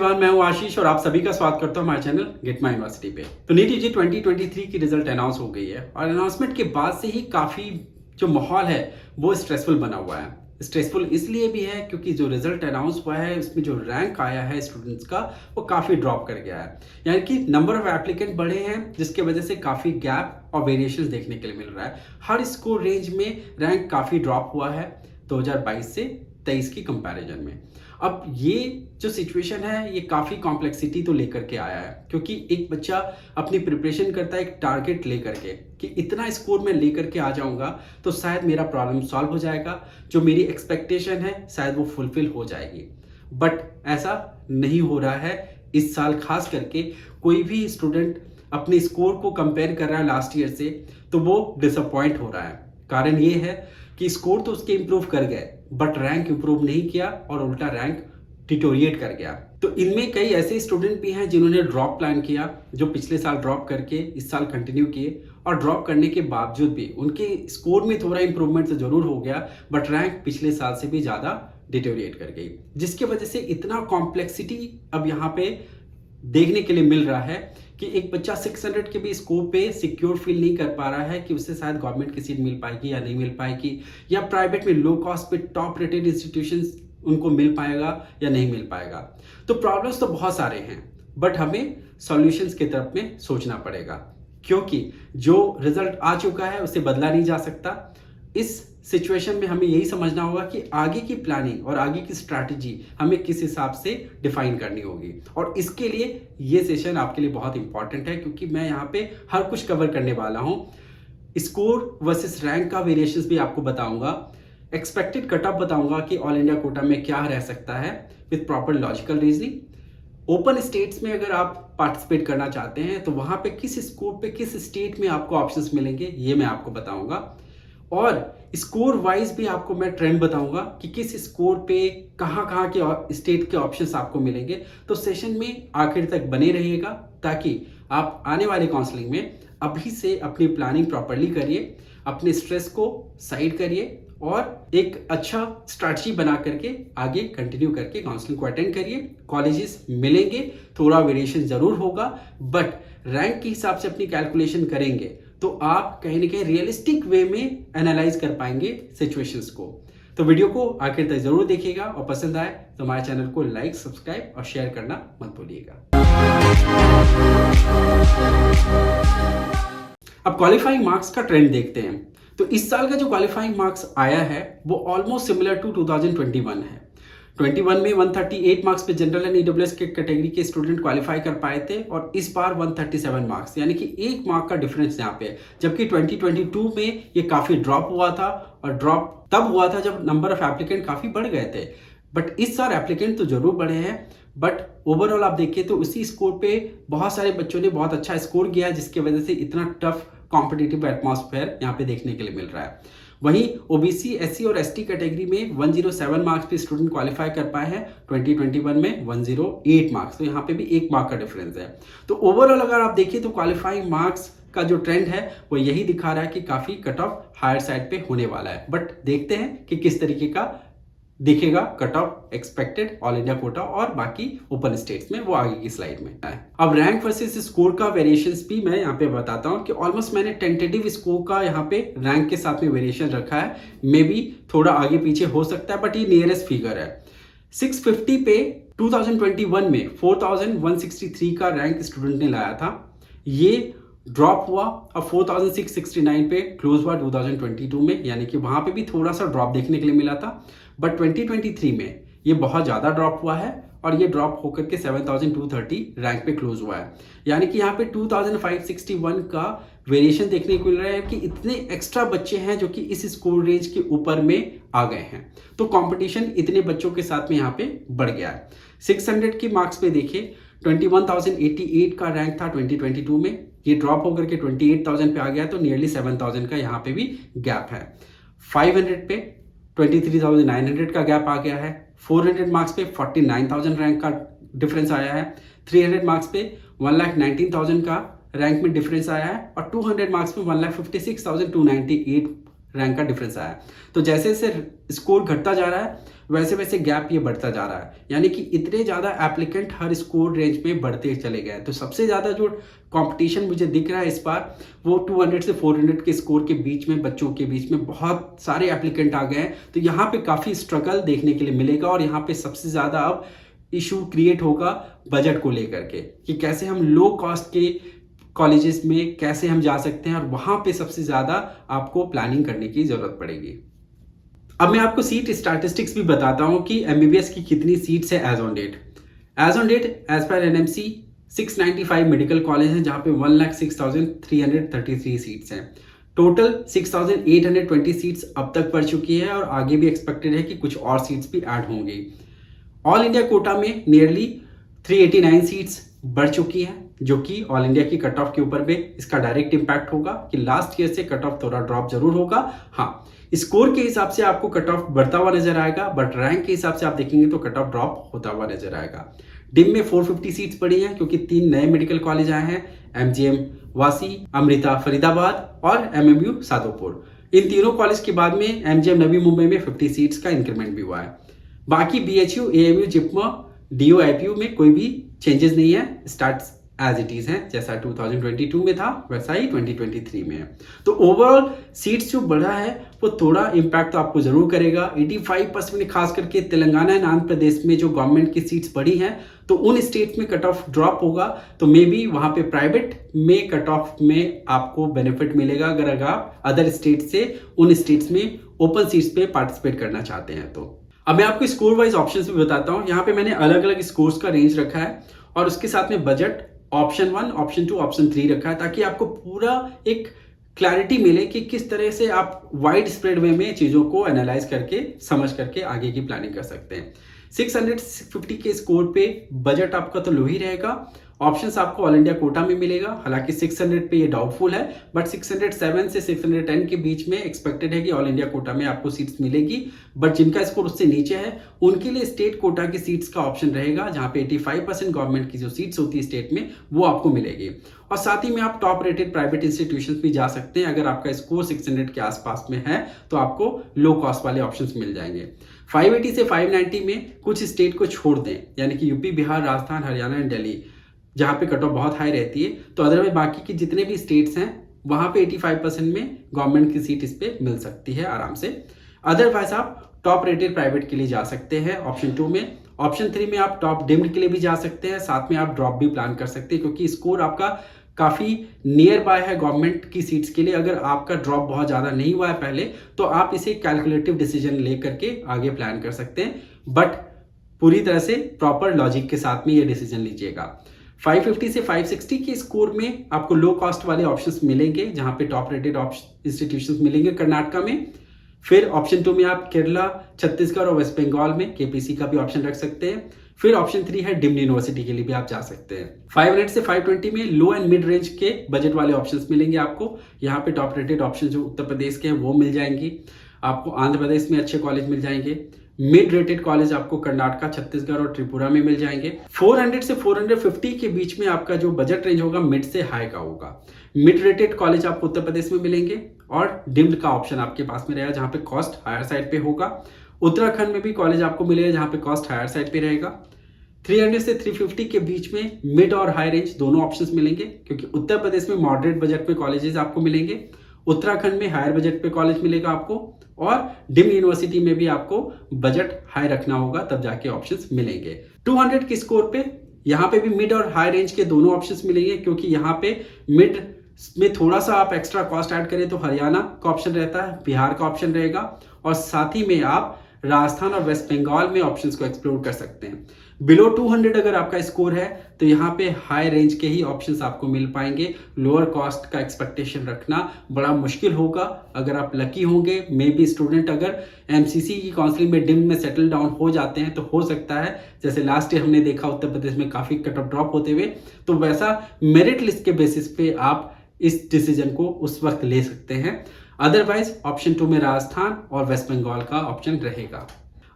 Everyone, मैं हूं आशीष और आप सभी का स्वागत करता हूं हमारे चैनल गेट माई यूनिवर्सिटी पे। तो नीट यूजी 2023 की रिजल्ट अनाउंस हो गई है और अनाउंसमेंट के बाद से ही काफ़ी जो माहौल है वो स्ट्रेसफुल बना हुआ है। स्ट्रेसफुल इसलिए भी है क्योंकि जो रिजल्ट अनाउंस हुआ है उसमें जो रैंक आया है स्टूडेंट्स का वो काफ़ी ड्रॉप कर गया है, यानी कि नंबर ऑफ एप्लीकेंट बढ़े हैं जिसके वजह से काफ़ी गैप और वेरिएशंस देखने के लिए मिल रहा है। हर स्कोर रेंज में रैंक काफ़ी ड्रॉप हुआ है 2022 से 23 की कंपैरिजन में। अब ये जो सिचुएशन है ये काफ़ी कॉम्प्लेक्सिटी तो लेकर के आया है, क्योंकि एक बच्चा अपनी प्रिपरेशन करता है एक टारगेट लेकर के कि इतना स्कोर मैं लेकर के आ जाऊंगा तो शायद मेरा प्रॉब्लम सॉल्व हो जाएगा, जो मेरी एक्सपेक्टेशन है शायद वो फुलफिल हो जाएगी। बट ऐसा नहीं हो रहा है इस साल। खास करके कोई भी स्टूडेंट अपने स्कोर को कंपेयर कर रहा है लास्ट ईयर से तो वो डिसअपॉइंट हो रहा है। कारण ये है कि स्कोर तो उसके इंप्रूव कर गए बट रैंक इंप्रूव नहीं किया और उल्टा रैंक डिटोरिएट कर गया। तो इनमें कई ऐसे स्टूडेंट भी हैं जिन्होंने ड्रॉप प्लान किया, जो पिछले साल ड्रॉप करके इस साल कंटिन्यू किए और ड्रॉप करने के बावजूद भी उनके स्कोर में थोड़ा इंप्रूवमेंट तो जरूर हो गया बट रैंक पिछले साल से भी ज़्यादा डिटोरिएट कर गई, जिसकी वजह से इतना कॉम्प्लेक्सिटी अब यहाँ पे देखने के लिए मिल रहा है कि एक बच्चा 600 के भी स्कोप पे सिक्योर फील नहीं कर पा रहा है कि उसे शायद गवर्नमेंट की सीट मिल पाएगी या नहीं मिल पाएगी, या प्राइवेट में लो कॉस्ट पे टॉप रेटेड इंस्टीट्यूशंस उनको मिल पाएगा या नहीं मिल पाएगा। तो प्रॉब्लम्स तो बहुत सारे हैं बट हमें सॉल्यूशंस की तरफ में सोचना पड़ेगा, क्योंकि जो रिजल्ट आ चुका है उसे बदला नहीं जा सकता। इस सिचुएशन में हमें यही समझना होगा कि आगे की प्लानिंग और आगे की स्ट्रैटेजी हमें किस हिसाब से डिफाइन करनी होगी, और इसके लिए ये सेशन आपके लिए बहुत इंपॉर्टेंट है, क्योंकि मैं यहाँ पे हर कुछ कवर करने वाला हूँ। स्कोर वर्सेस रैंक का वेरिएशंस भी आपको बताऊंगा, एक्सपेक्टेड कट ऑफ बताऊंगा कि ऑल इंडिया कोटा में क्या रह सकता है with proper logical reasoning. Open states में अगर आप पार्टिसिपेट करना चाहते हैं तो वहां पे किस स्कोर पे किस स्टेट में आपको ऑप्शंस मिलेंगे ये मैं आपको बताऊंगा, और स्कोर वाइज भी आपको मैं ट्रेंड बताऊंगा कि किस स्कोर पे कहां के स्टेट के ऑप्शंस आपको मिलेंगे। तो सेशन में आखिर तक बने रहिएगा ताकि आप आने वाले काउंसलिंग में अभी से अपनी प्लानिंग प्रॉपरली करिए, अपने स्ट्रेस को साइड करिए और एक अच्छा स्ट्रैटेजी बना करके आगे कंटिन्यू करके काउंसलिंग को अटेंड करिए। कॉलेजेस मिलेंगे, थोड़ा वेरिएशन जरूर होगा बट रैंक के हिसाब से अपनी कैलकुलेशन करेंगे तो आप कहीं ना कहीं रियलिस्टिक वे में एनालाइज कर पाएंगे सिचुएशंस को। तो वीडियो को आखिर तक जरूर देखिएगा और पसंद आए तो हमारे चैनल को लाइक, सब्सक्राइब और शेयर करना मत भूलिएगा। अब क्वालिफाइंग मार्क्स का ट्रेंड देखते हैं। तो इस साल का जो क्वालिफाइंग मार्क्स आया है वो ऑलमोस्ट सिमिलर टू 2021 है। 21 में 138 मार्क्स पे जनरल एंड ईडब्ल्यूएस के कैटेगरी के स्टूडेंट क्वालिफाई कर पाए थे और इस बार 137 मार्क्स, यानी कि 1 मार्क का डिफरेंस यहाँ पे है। जबकि 2022 में ये काफी ड्रॉप हुआ था और ड्रॉप तब हुआ था जब नंबर ऑफ एप्लीकेंट काफी बढ़ गए थे। बट इस साल एप्लीकेंट तो जरूर बढ़े हैं बट ओवरऑल आप देखिए तो उसी स्कोर पे बहुत सारे बच्चों ने बहुत अच्छा स्कोर किया है, जिसकी वजह से इतना टफ कॉम्पिटिटिव एटमॉस्फेयर यहाँ पे देखने के लिए मिल रहा है। वहीं ओबीसी, एससी और एसटी कैटेगरी में 107 मार्क्स पे स्टूडेंट क्वालिफाई कर पाए हैं, 2021 में 108 मार्क्स, तो यहाँ पे भी 1 मार्क का डिफरेंस है। तो ओवरऑल अगर आप देखिए तो क्वालिफाइंग मार्क्स का जो ट्रेंड है वो यही दिखा रहा है कि काफी कट ऑफ हायर साइड पे होने वाला है। बट देखते हैं कि किस तरीके का दिखेगा cut off expected all India quota और बाकी ओपन स्टेट्स में, वो आगे की स्लाइड में है। अब रैंक वर्सेस स्कोर का वेरिएशंस भी मैं यहाँ पे बताता हूँ कि ऑलमोस्ट मैंने टेंटेटिव स्कोर का यहाँ पे रैंक के साथ में वेरिएशन रखा है, मे बी थोड़ा आगे पीछे हो सकता है बट ये नियरेस्ट फिगर है। 650 पे 2021 में 4163 का रैंक स्टूडेंट ने लाया था, ये ड्रॉप हुआ और 4669 पे क्लोज हुआ 2022 में, यानी कि वहां पे भी थोड़ा सा ड्रॉप देखने के लिए मिला था। बट 2023 में ये बहुत ज़्यादा ड्रॉप हुआ है और ये ड्रॉप होकर के 7230 रैंक पे क्लोज हुआ है, यानी कि यहाँ पे 2561 का वेरिएशन देखने को मिल रहा है कि इतने एक्स्ट्रा बच्चे हैं जो कि इस स्कोर रेंज के ऊपर में आ गए हैं। तो कंपटीशन इतने बच्चों के साथ में यहाँ पे बढ़ गया है। 600 के मार्क्स पे देखिए 21,088 का रैंक था 2022 में, ये ड्रॉप होकर के 28,000 पे आ गया, तो नियरली 7,000 का यहाँ पे भी गैप है। 500 पे 23,900 का गैप आ गया है। 400 मार्क्स पे 49,000 रैंक का डिफरेंस आया है। 300 मार्क्स पे 1,19,000 का रैंक में डिफरेंस आया है और 200 मार्क्स में 1,56,298 रैंक का डिफरेंस आया है। तो जैसे जैसे स्कोर घटता जा रहा है वैसे वैसे गैप ये बढ़ता जा रहा है, यानी कि इतने ज़्यादा एप्लीकेंट हर स्कोर रेंज में बढ़ते चले गए। तो सबसे ज़्यादा जो कंपटीशन मुझे दिख रहा है इस बार वो 200 से 400 के स्कोर के बीच में, बच्चों के बीच में बहुत सारे एप्लीकेंट आ गए हैं। तो यहाँ पे काफ़ी स्ट्रगल देखने के लिए मिलेगा और यहाँ पे सबसे ज़्यादा अब इशू क्रिएट होगा बजट को लेकर के कि कैसे हम लो कॉस्ट के कॉलेजेस में कैसे हम जा सकते हैं, और वहाँ पे सबसे ज़्यादा आपको प्लानिंग करने की ज़रूरत पड़ेगी। अब मैं आपको सीट स्टैटिस्टिक्स भी बताता हूँ कि एमबीबीएस की कितनी सीट्स है as on date. As on date as per NMC 695 medical college हैं जहाँ पे 1,06,333 सीट्स हैं। टोटल 6,820 सीट्स अब तक पड़ चुकी है और आगे भी एक्सपेक्टेड है कि कुछ और सीट्स भी ऐड होंगी। ऑल इंडिया कोटा में नियरली 389 सीट्स बढ़ चुकी हैं, जो कि ऑल इंडिया की कट ऑफ के ऊपर भी इसका डायरेक्ट इंपैक्ट होगा कि लास्ट ईयर से कट ऑफ थोड़ा ड्रॉप जरूर होगा। हाँ, स्कोर के हिसाब से आपको कट ऑफ बढ़ता हुआ नजर आएगा, बट रैंक के हिसाब से आप देखेंगे तो कट ऑफ ड्रॉप होता हुआ नजर आएगा। डिम में 450 सीट्स पड़ी हैं क्योंकि 3 नए मेडिकल कॉलेज आए हैं, एमजीएम वासी, अमृता फरीदाबाद और एमएमयू सादोपुर। इन तीनों कॉलेज के बाद में एमजीएम नवी मुंबई में 50 सीट्स का इंक्रीमेंट भी हुआ है। बाकी BHU, AMU, JIPMER, DU, IPU में कोई भी चेंजेस नहीं है, स्टार्ट एज इट इज है। जैसा 2022 में था वैसा ही 2023 में है। तो ओवरऑल सीट्स जो बढ़ा है वो थोड़ा इम्पैक्ट तो आपको जरूर करेगा। 85% खास करके तेलंगाना एंड आंध्र प्रदेश में जो गवर्नमेंट की सीट्स बढ़ी हैं तो उन स्टेट्स में कट ऑफ ड्रॉप होगा, तो मे बी वहां पे प्राइवेट में कट ऑफ में आपको बेनिफिट मिलेगा अगर आप अदर स्टेट से उन स्टेट्स में ओपन सीट्स पे पार्टिसिपेट करना चाहते हैं। तो अब मैं आपको स्कोर वाइज ऑप्शंस भी बताता हूँ। यहाँ पे मैंने अलग अलग स्कोर्स का रेंज रखा है और उसके साथ में बजट, ऑप्शन 1, ऑप्शन 2, ऑप्शन 3 रखा है ताकि आपको पूरा एक क्लैरिटी मिले कि किस तरह से आप वाइड स्प्रेड वे में चीज़ों को एनालाइज करके समझ करके आगे की प्लानिंग कर सकते हैं। 650 के स्कोर पे बजट आपका तो लो ही रहेगा। ऑप्शंस आपको ऑल इंडिया कोटा में मिलेगा, हालांकि 600 पे ये डाउटफुल है, बट 607 से 610 के बीच में एक्सपेक्टेड है कि ऑल इंडिया कोटा में आपको सीट्स मिलेगी। बट जिनका स्कोर उससे नीचे है उनके लिए स्टेट कोटा की सीट्स का ऑप्शन रहेगा, जहां पे 85% गवर्नमेंट की जो सीट्स होती है स्टेट में वो आपको मिलेगी। और साथ ही में आप टॉप रेटेड प्राइवेट इंस्टीट्यूशंस भी जा सकते हैं। अगर आपका स्कोर 600 के आसपास में है तो आपको लो कॉस्ट वाले ऑप्शंस मिल जाएंगे। 580 से 590 में कुछ स्टेट को छोड़ दें, यानी कि यूपी, बिहार, राजस्थान, हरियाणा एंड दिल्ली, जहां पे कट ऑफ बहुत हाई रहती है। तो अदरवाइज बाकी के जितने भी स्टेट्स हैं वहां पे 85% में गवर्नमेंट की सीट इस पे मिल सकती है आराम से। अदरवाइज आप टॉप रेटेड प्राइवेट के लिए जा सकते हैं ऑप्शन 2 में। ऑप्शन 3 में आप टॉप डिम्ड के लिए भी जा सकते हैं, साथ में आप ड्रॉप भी प्लान कर सकते हैं क्योंकि स्कोर आपका काफी नियर बाय है गवर्नमेंट की सीट्स के लिए। अगर आपका ड्रॉप बहुत ज्यादा नहीं हुआ है पहले तो आप इसे कैलकुलेटिव डिसीजन ले करके आगे प्लान कर सकते हैं, बट पूरी तरह से प्रॉपर लॉजिक के साथ में ये डिसीजन लीजिएगा। 550 से 560 के स्कोर में आपको लो कॉस्ट वाले ऑप्शंस मिलेंगे, जहां पे टॉप रेटेड इंस्टीट्यूशंस मिलेंगे कर्नाटका में। फिर ऑप्शन 2 में आप केरला, छत्तीसगढ़ और वेस्ट बंगाल में केपीसी का भी ऑप्शन रख सकते हैं। फिर ऑप्शन 3 है डिम्ड यूनिवर्सिटी के लिए भी आप जा सकते हैं। 500 से 520 में लो एंड मिड रेंज के बजट वाले ऑप्शंस मिलेंगे आपको। यहाँ पे टॉप रेटेड ऑप्शन जो उत्तर प्रदेश के हैं वो मिल जाएंगी आपको। आंध्र प्रदेश में अच्छे कॉलेज मिल जाएंगे। मिड रेटेड कॉलेज आपको कर्नाटका, छत्तीसगढ़ और त्रिपुरा में मिल जाएंगे। 400 से 450 के बीच में आपका जो बजट रेंज होगा मिड से हाई का होगा। मिड रेटेड कॉलेज आपको उत्तर प्रदेश में मिलेंगे और डिम्ड का ऑप्शन आपके पास में रहेगा जहां पे कॉस्ट हायर साइड पे होगा। उत्तराखंड में भी कॉलेज आपको मिलेगा जहां पे कॉस्ट हायर साइड पे रहेगा। 300 से 350 के बीच में मिड और हाई रेंज दोनों ऑप्शंस मिलेंगे क्योंकि उत्तर प्रदेश में मॉडरेट बजट पे कॉलेजेस आपको मिलेंगे, उत्तराखंड में हायर बजट पे कॉलेज मिलेगा आपको, और डिम्ड यूनिवर्सिटी में भी आपको बजट हाई रखना होगा तब जाके ऑप्शंस मिलेंगे। 200 के स्कोर पे यहाँ पे भी मिड और हाई रेंज के दोनों ऑप्शंस मिलेंगे क्योंकि यहाँ पे मिड में थोड़ा सा आप एक्स्ट्रा कॉस्ट ऐड करें तो हरियाणा का ऑप्शन रहता है, बिहार का ऑप्शन रहेगा, और साथ ही में आप राजस्थान और वेस्ट बंगाल में ऑप्शंस को एक्सप्लोर कर सकते हैं। बिलो 200 अगर आपका स्कोर है तो यहाँ पे हाई रेंज के ही ऑप्शंस आपको मिल पाएंगे। लोअर कॉस्ट का एक्सपेक्टेशन रखना बड़ा मुश्किल होगा। अगर आप लकी होंगे, मे बी स्टूडेंट अगर एमसीसी की काउंसलिंग में डिम में सेटल डाउन हो जाते हैं तो हो सकता है, जैसे लास्ट ईयर हमने देखा उत्तर प्रदेश में काफी कट ऑफ ड्रॉप होते हुए, तो वैसा मेरिट लिस्ट के बेसिस पे आप इस डिसीजन को उस वक्त ले सकते हैं। अदरवाइज ऑप्शन 2 में राजस्थान और वेस्ट बंगाल का ऑप्शन रहेगा।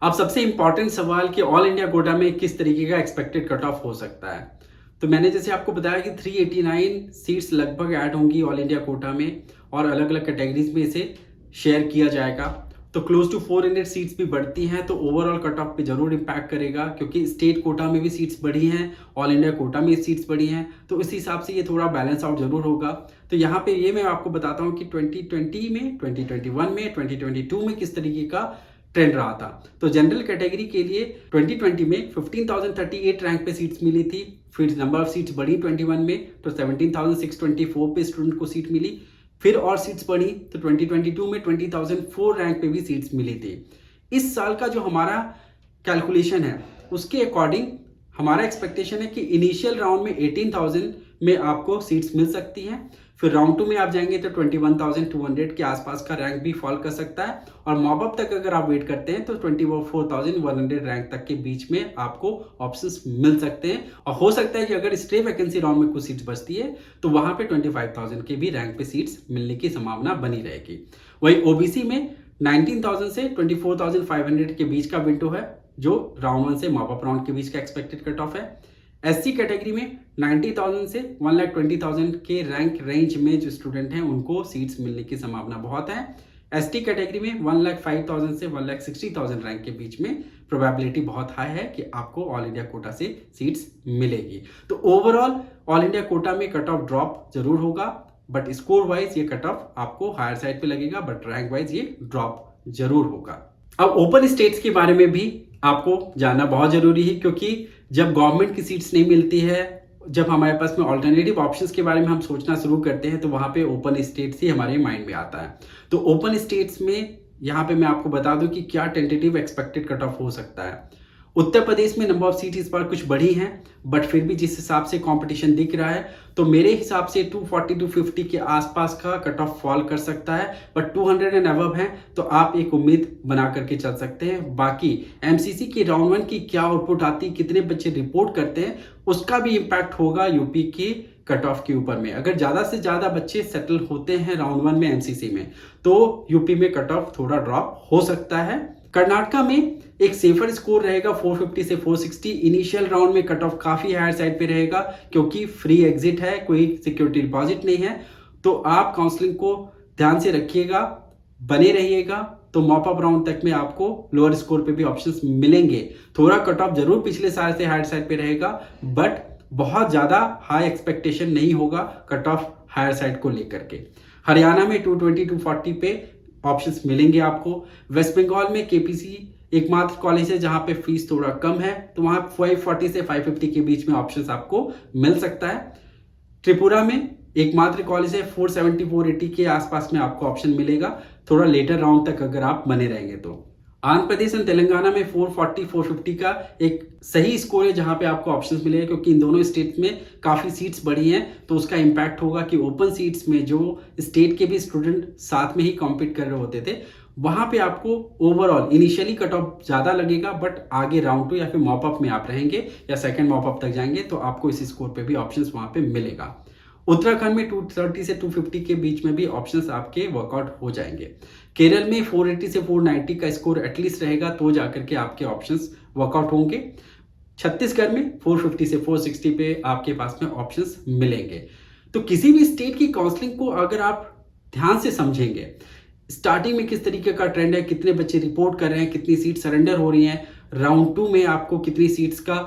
अब सबसे इंपॉर्टेंट सवाल कि ऑल इंडिया कोटा में किस तरीके का एक्सपेक्टेड कट ऑफ हो सकता है। तो मैंने जैसे आपको बताया कि 389 सीट्स लगभग ऐड होंगी ऑल इंडिया कोटा में, और अलग अलग कैटेगरीज में इसे शेयर किया जाएगा, तो क्लोज टू 400 सीट्स भी बढ़ती हैं तो ओवरऑल कट ऑफ पे जरूर इम्पैक्ट करेगा, क्योंकि स्टेट कोटा में भी सीट्स बढ़ी हैं, ऑल इंडिया कोटा में सीट्स बढ़ी हैं, तो इस हिसाब से ये थोड़ा बैलेंस आउट जरूर होगा। तो यहाँ पे ये मैं आपको बताता हूँ कि 2020 में, 2021 में, 2022 में किस तरीके का ट्रेंड रहा था। तो जनरल कैटेगरी के लिए 2020 में 15,038 रैंक पे सीट्स मिली थी, फिर नंबर ऑफ सीट्स बढ़ी 21 में तो 17,624 पे स्टूडेंट को सीट मिली, फिर और सीट्स बढ़ी तो 2022 में 20,004 रैंक पे भी सीट्स मिली थी। इस साल का जो हमारा कैलकुलेशन है उसके अकॉर्डिंग हमारा एक्सपेक्टेशन है कि इनिशियल राउंड में 18,000 में आपको सीट्स मिल सकती हैं, फिर राउंड 2 में आप जाएंगे तो 21,200 के आसपास का रैंक भी फॉल कर सकता है, और मॉप अप तक अगर आप वेट करते हैं तो 24,100 रैंक तक के बीच में आपको ऑप्शंस मिल सकते हैं। और हो सकता है कि अगर स्ट्रे वैकेंसी राउंड में कुछ सीट्स बचती है तो वहां पे 25,000 के भी रैंक पे सीट्स मिलने की संभावना बनी रहेगी। वही ओबीसी में 19,000 से 24,500 के बीच का विंडो है, जो राउंड 1 से मॉप अप राउंड के बीच का एक्सपेक्टेड कट ऑफ है। एससी कैटेगरी में 90,000 से 1,20,000 के रैंक रेंज में जो स्टूडेंट हैं उनको सीट्स मिलने की संभावना बहुत है। एसटी कैटेगरी में 1,05,000 से 1,60,000 रैंक के बीच में प्रोबेबिलिटी बहुत हाई है कि आपको ऑल इंडिया कोटा से सीट्स मिलेगी। तो ओवरऑल ऑल इंडिया कोटा में कट ऑफ ड्रॉप जरूर होगा, बट स्कोर वाइज ये कट ऑफ आपको हायर साइड पे लगेगा, बट रैंक वाइज ये ड्रॉप जरूर होगा। अब ओपन स्टेट्स के बारे में भी आपको जानना बहुत जरूरी है, क्योंकि जब गवर्नमेंट की सीट्स नहीं मिलती है, जब हमारे पास में ऑल्टरनेटिव ऑप्शंस के बारे में हम सोचना शुरू करते हैं तो वहां पे ओपन स्टेट्स ही हमारे माइंड में आता है। तो ओपन स्टेट्स में यहाँ पे मैं आपको बता दूं कि क्या टेंटेटिव एक्सपेक्टेड कट ऑफ हो सकता है। उत्तर प्रदेश में नंबर ऑफ सीट इस बार कुछ बढ़ी हैं, बट फिर भी जिस हिसाब से कंपटीशन दिख रहा है तो मेरे हिसाब से 240-250 के आसपास का कट ऑफ फॉल कर सकता है, बट 200 एंड अबव है तो आप एक उम्मीद बना करके चल सकते हैं। बाकी एमसीसी की राउंड 1 की क्या आउटपुट आती, कितने बच्चे रिपोर्ट करते हैं, उसका भी इम्पैक्ट होगा यूपी की कट ऑफ के ऊपर में। अगर ज्यादा से ज्यादा बच्चे सेटल होते हैं राउंड 1 में एमसीसी में तो यूपी में कट ऑफ थोड़ा ड्रॉप हो सकता है। कर्नाटका में एक सेफर स्कोर रहेगा 450 से 460। इनिशियल राउंड में कट ऑफ काफी हायर साइड पे रहेगा, क्योंकि फ्री एग्जिट है, कोई सिक्योरिटी डिपॉजिट नहीं है। तो आप काउंसलिंग को ध्यान से रखिएगा, बने रहिएगा, तो मॉप अप राउंड तक में आपको लोअर स्कोर पे भी ऑप्शंस मिलेंगे। थोड़ा कट ऑफ जरूर पिछले साल से हायर साइड पे रहेगा, बट बहुत ज्यादा हाई एक्सपेक्टेशन नहीं होगा कट ऑफ हायर साइड को लेकर के। हरियाणा में 220-240 पे ऑप्शंस मिलेंगे आपको। वेस्ट बंगाल में केपीसी एकमात्र कॉलेज है जहां पे फीस थोड़ा कम है, तो वहां 540 से 550 के बीच में ऑप्शंस आपको मिल सकता है। त्रिपुरा में एकमात्र कॉलेज है, 470-480 के आसपास में आपको ऑप्शन मिलेगा, थोड़ा लेटर राउंड तक अगर आप बने रहेंगे तो। आंध्र प्रदेश और तेलंगाना में 440-450 का एक सही स्कोर है जहां पे आपको ऑप्शंस मिलेगा, क्योंकि इन दोनों स्टेट्स में काफी सीट्स बढ़ी हैं, तो उसका इंपैक्ट होगा कि ओपन सीट्स में जो स्टेट के भी स्टूडेंट साथ में ही कॉम्पीट कर रहे होते थे वहां पे आपको ओवरऑल इनिशियली कट ऑफ ज्यादा लगेगा, बट आगे राउंड 2 या फिर मॉप अप में आप रहेंगे या सेकंड मॉप अप तक जाएंगे तो आपको इस स्कोर पे भी ऑप्शंस वहां पे मिलेगा। उत्तराखंड में 230 से 250 के बीच में भी ऑप्शंस आपके वर्कआउट हो जाएंगे। केरल में 480 से 490 का स्कोर एटलीस्ट रहेगा तो जाकर के आपके ऑप्शंस वर्कआउट होंगे। छत्तीसगढ़ में 450 से 460 पे आपके पास में ऑप्शंस मिलेंगे। तो किसी भी स्टेट की काउंसलिंग को अगर आप ध्यान से समझेंगे, स्टार्टिंग में किस तरीके का ट्रेंड है, कितने बच्चे रिपोर्ट कर रहे हैं, कितनी सीट सरेंडर हो रही हैं, राउंड 2 में आपको कितनी सीट्स का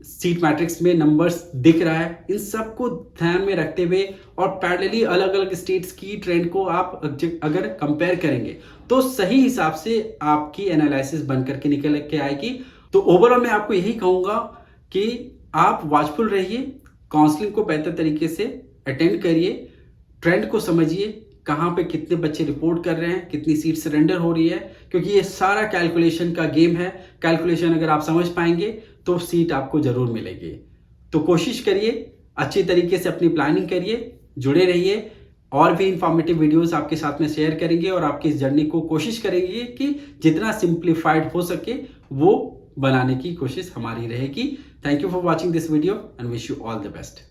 सीट मैट्रिक्स में नंबर्स दिख रहा है, इन सब को ध्यान में रखते हुए और पैरेलली अलग अलग स्टेट्स की ट्रेंड को आप अगर कंपेयर करेंगे तो सही हिसाब से आपकी एनालिसिस बन करके निकल के आएगी। तो ओवरऑल मैं आपको यही कहूंगा कि आप वॉचफुल रहिए, काउंसलिंग को बेहतर तरीके से अटेंड करिए, ट्रेंड को समझिए, कहाँ पे कितने बच्चे रिपोर्ट कर रहे हैं, कितनी सीट सरेंडर हो रही है, क्योंकि ये सारा कैलकुलेशन का गेम है। कैलकुलेशन अगर आप समझ पाएंगे तो सीट आपको जरूर मिलेगी। तो कोशिश करिए, अच्छी तरीके से अपनी प्लानिंग करिए, जुड़े रहिए, और भी इंफॉर्मेटिव वीडियोस आपके साथ में शेयर करेंगे और आपकी इस जर्नी को कोशिश करेंगे कि जितना सिंप्लीफाइड हो सके वो बनाने की कोशिश हमारी रहेगी। Thank you for watching this video and wish you all the best.